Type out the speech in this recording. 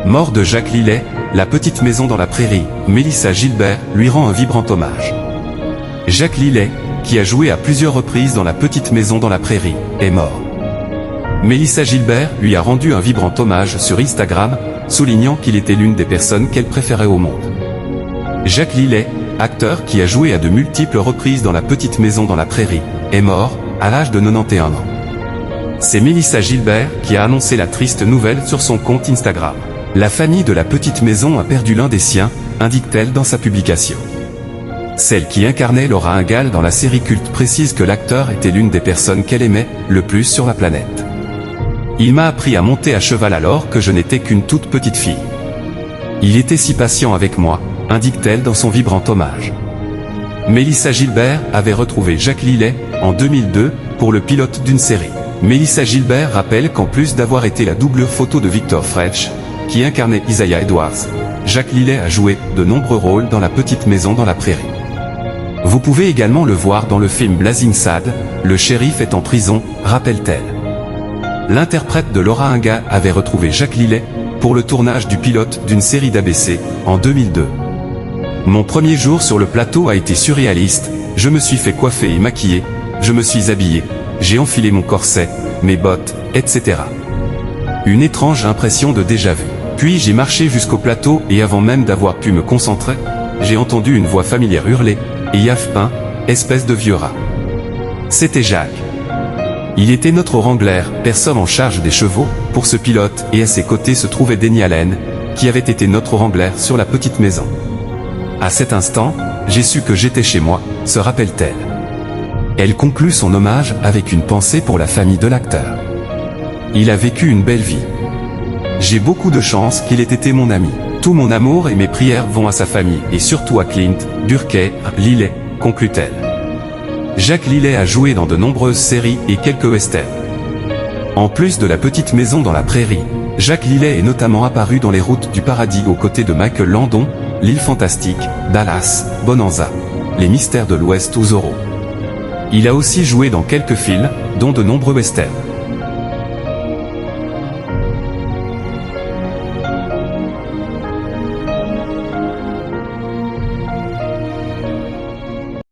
Mort de Jacques Lillet, La petite maison dans la prairie, Mélissa Gilbert lui rend un vibrant hommage. Jacques Lillet, qui a joué à plusieurs reprises dans La petite maison dans la prairie, est mort. Mélissa Gilbert lui a rendu un vibrant hommage sur Instagram, soulignant qu'il était l'une des personnes qu'elle préférait au monde. Jacques Lillet, acteur qui a joué à de multiples reprises dans La petite maison dans la prairie, est mort, à l'âge de 91 ans. C'est Mélissa Gilbert qui a annoncé la triste nouvelle sur son compte Instagram. La famille de La petite maison a perdu l'un des siens, indique-t-elle dans sa publication. Celle qui incarnait Laura Ingalls dans la série culte précise que l'acteur était l'une des personnes qu'elle aimait le plus sur la planète. Il m'a appris à monter à cheval alors que je n'étais qu'une toute petite fille. Il était si patient avec moi, indique-t-elle dans son vibrant hommage. Mélissa Gilbert avait retrouvé Jacques Lillet, en 2002, pour le pilote d'une série. Mélissa Gilbert rappelle qu'en plus d'avoir été la double photo de Victor Fretch, qui incarnait Isaiah Edwards, Jacques Lillet a joué de nombreux rôles dans La petite maison dans la prairie. Vous pouvez également le voir dans le film Blazing Sad, le shérif est en prison, rappelle-t-elle. L'interprète de Laura Ingalls avait retrouvé Jacques Lillet pour le tournage du pilote d'une série d'ABC, en 2002. Mon premier jour sur le plateau a été surréaliste, je me suis fait coiffer et maquiller, je me suis habillé, j'ai enfilé mon corset, mes bottes, etc. Une étrange impression de déjà-vu. Puis j'ai marché jusqu'au plateau et avant même d'avoir pu me concentrer, j'ai entendu une voix familière hurler « Et Yafpin, espèce de vieux rat ». C'était Jacques. Il était notre wrangler, personne en charge des chevaux, pour ce pilote, et à ses côtés se trouvait Denny Allen, qui avait été notre wrangler sur La petite maison. À cet instant, j'ai su que j'étais chez moi, se rappelle-t-elle. Elle conclut son hommage avec une pensée pour la famille de l'acteur. Il a vécu une belle vie. J'ai beaucoup de chance qu'il ait été mon ami. Tout mon amour et mes prières vont à sa famille, et surtout à Clint, Burkay, Lillet, conclut-elle. Jacques Lillet a joué dans de nombreuses séries et quelques westerns. En plus de La petite maison dans la prairie, Jacques Lillet est notamment apparu dans Les routes du paradis aux côtés de Michael Landon, L'île fantastique, Dallas, Bonanza, Les mystères de l'Ouest ou Zorro. Il a aussi joué dans quelques films, dont de nombreux westerns.